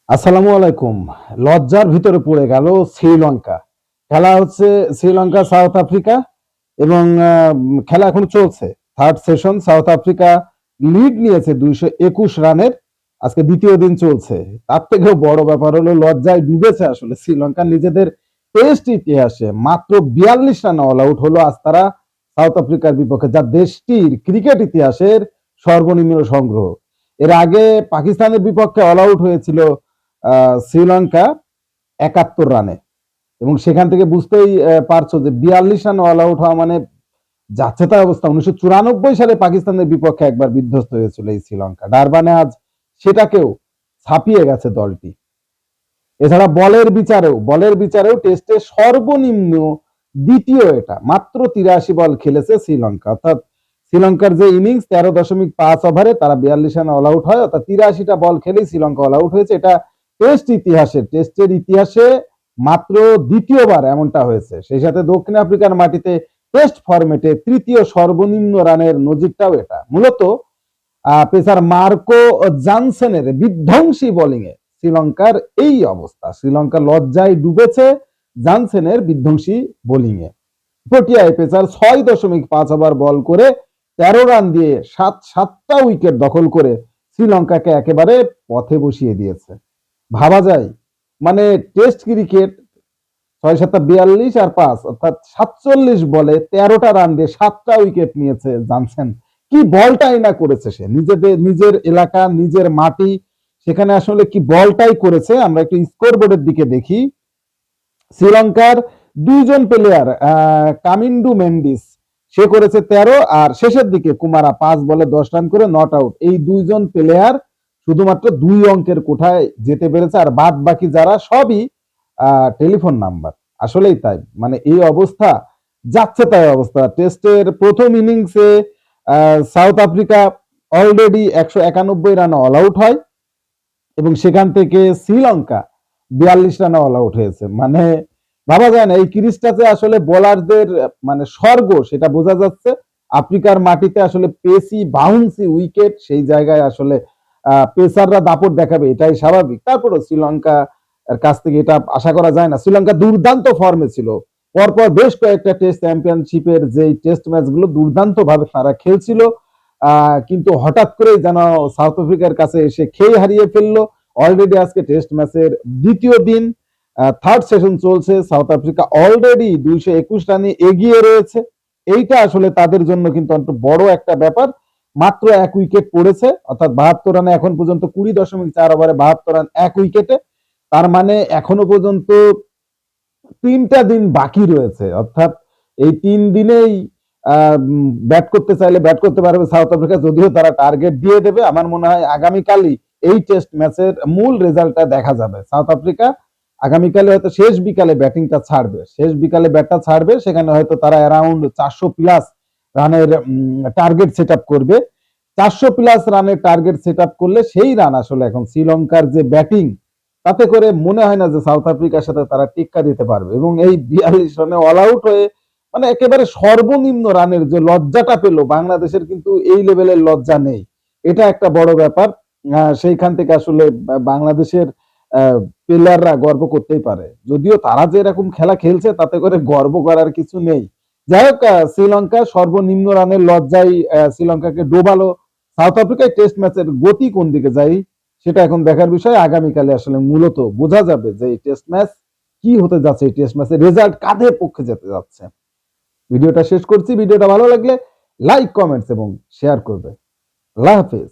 আসসালামু আলাইকুম। লজ্জার ভিতরে পড়ে গেল শ্রীলঙ্কা। খেলা হচ্ছে শ্রীলঙ্কা সাউথ আফ্রিকা এবং খেলা এখন চলছে। Third session south Africa lead নিয়েছে ২২১ রানের। আজকে দ্বিতীয় দিন চলছে। তার থেকেও বড় ব্যাপার হলো লজ্জায় ডুবেছে আসলে শ্রীলঙ্কা নিজেদের টেস্ট ইতিহাসে মাত্র ৪২ রানে অল আউট হলো আজ তারা সাউথ আফ্রিকার বিপক্ষে, যা দেশটির ক্রিকেট ইতিহাসের সর্বনিম্ন সংগ্রহ। এর আগে পাকিস্তানের বিপক্ষে অল আউট হয়েছিল শ্রীলঙ্কা ৭১ রানে এবং সেখান থেকে বুঝতেই পারছো যে ৪২ রানে অল আউট হওয়া মানে যাচ্ছে তাই অবস্থা। ১৯৯৪ সালে পাকিস্তানের বিপক্ষে একবার বিধ্বস্ত হয়েছিল এই শ্রীলঙ্কা। ডারবানে আজ সেটাকেও ছাপিয়ে গেছে দলটি। এছাড়া বলের বিচারেও টেস্টে সর্বনিম্ন দ্বিতীয়, এটা মাত্র ৮৩ বল খেলেছে শ্রীলঙ্কা। অর্থাৎ শ্রীলঙ্কার যে ইনিংস ১৩.৫ ওভারে তারা ৪২ রানে অল আউট হয়, অর্থাৎ ৮৩টা বল খেলেই শ্রীলঙ্কা অল আউট হয়েছে। এটা টেস্টের ইতিহাসে মাত্র দ্বিতীয়বার এমনটা হয়েছে। সেই সাথে দক্ষিণ আফ্রিকার মাটিতে টেস্ট ফরম্যাটে তৃতীয় সর্বনিম্ন রানের নজিরটাও এটা। মূলত পেসার মার্কো জানসেনের বিধ্বংসী বোলিংয়ে শ্রীলঙ্কার এই অবস্থা। শ্রীলঙ্কা লজ্জায় ডুবেছে জানসেনের বিধ্বংসী বোলিংয়ে। প্রোটিয়ায় পেসার ৬.৫ ওভার বল করে ১৩ রান দিয়ে সাতটা উইকেট দখল করে শ্রীলঙ্কাকে একেবারে পথে বসিয়ে দিয়েছে। ভাবা যায়, মানে টেস্ট ক্রিকেট ৬-৭-৪২ আর ৫ অর্থাৎ ৪৭ বলে ১৩টা রান দিয়ে ৭টা উইকেট নিয়েছে জানসেন। কি বলটাই না করেছে সে, নিজের এলাকা, নিজের মাটি, সেখানে আসলে কি বলটাই করেছে। আমরা একটু স্কোর বোর্ডের দিকে দেখি। শ্রীলঙ্কার দুইজন প্লেয়ার, কামিন্ডু মেন্ডিস সে করেছে ১৩, আর শেষের দিকে কুমারা ৫ বলে ১০ রান করে নট আউট। এই দুইজন প্লেয়ার শুধুমাত্র ২ অঙ্কের কোঠায় যেতে পেরেছে, আর বাদ বাকি যারা সবই টেলিফোন নাম্বার। আসলেই তাই, মানে এই অবস্থা, যাচ্ছে তাই অবস্থা। টেস্টের প্রথম ইনিংসে সাউথ আফ্রিকা অলরেডি ১৯১ রানে অল আউট হয় এবং সেখান থেকে শ্রীলঙ্কা ৪২ রানে অল আউট হয়েছে। মানে ভাবা যায় না এই ক্রিজটাতে আসলে বোলারদের মানে স্বর্গ, সেটা বোঝা যাচ্ছে। আফ্রিকার মাটিতে আসলে পেসি বাউন্সি উইকেট, সেই জায়গায় আসলে পেসাররা দাপট দেখাবে, এটাই স্বাভাবিক। তারপরও শ্রীলঙ্কা এর কাছ থেকে এটা আশা করা যায় না। শ্রীলঙ্কা দুর্দান্ত ফর্মে ছিল, পরপর বেশ কয়েকটা টেস্ট চ্যাম্পিয়নশিপের যে টেস্ট ম্যাচগুলো দুর্দান্ত ভাবে তারা খেলছিল, কিন্তু হঠাৎ করেই যেন সাউথ আফ্রিকার কাছে এসে খেয়ে হারিয়ে ফেললো। অলরেডি আজকে টেস্ট ম্যাচের দ্বিতীয় দিন, থার্ড সেশন চলছে। সাউথ আফ্রিকা অলরেডি ২২১ রানে এগিয়ে রয়েছে। এইটা আসলে তাদের জন্য কিন্তু বড় একটা ব্যাপার। মাত্র ১ উইকেট পড়েছে, অর্থাৎ ৭২ রানে এখন পর্যন্ত ২০.৪ ওভারে ৭২ রান ১ উইকেটে। তার মানে এখনো পর্যন্ত ৩টা দিন বাকি রয়েছে, অর্থাৎ এই ৩ দিনেই ব্যাট করতে চাইলে ব্যাট করতে পারবে সাউথ আফ্রিকা, যদিও তারা টার্গেট দিয়ে দেবে। আমার মনে হয় আগামীকালই এই টেস্ট ম্যাচের মূল রেজাল্টটা দেখা যাবে। সাউথ আফ্রিকা আগামীকালে হয়তো শেষ বিকালে ব্যাটিংটা ছাড়বে, শেষ বিকালে ব্যাটটা ছাড়বে, সেখানে হয়তো তারা অ্যারাউন্ড ৪০০ প্লাস রানের টার্গেট সেট আপ করবে। ৪০০ প্লাস রানের টার্গেট সেট আপ করলে সেই রান আসলে এখন শ্রীলঙ্কার যে ব্যাটিং, তাতে করে মনে হয় না যে সাউথ আফ্রিকার সাথে তারা টিক্কা দিতে পারবে। এবং এই ৪২ রানে অল আউট হয়ে মানে একেবারে সর্বনিম্ন রানের যে লজ্জাটা পেল, বাংলাদেশের কিন্তু এই লেভেলের লজ্জা নেই। এটা একটা বড় ব্যাপার। সেইখান থেকে আসলে বাংলাদেশের প্লেয়াররা গর্ব করতেই পারে, যদিও তারা যে এরকম খেলা খেলছে তাতে করে গর্ব করার কিছু নেই। যাই হোক, শ্রীলঙ্কা সর্বনিম্ন রানের লজ্জায় শ্রীলঙ্কাকে ডোবালো সাউথ আফ্রিকায়। টেস্ট ম্যাচের গতি কোন দিকে যায় সেটা এখন দেখার বিষয়। আগামীকালে আসলে মূলত বোঝা যাবে যে এই টেস্ট ম্যাচ কি হতে যাচ্ছে, এই টেস্ট ম্যাচের রেজাল্ট কাদের পক্ষে যেতে যাচ্ছে। ভিডিওটা শেষ করছি। ভিডিওটা ভালো লাগলে লাইক, কমেন্টস এবং শেয়ার করবে। আল্লাহ হাফেজ।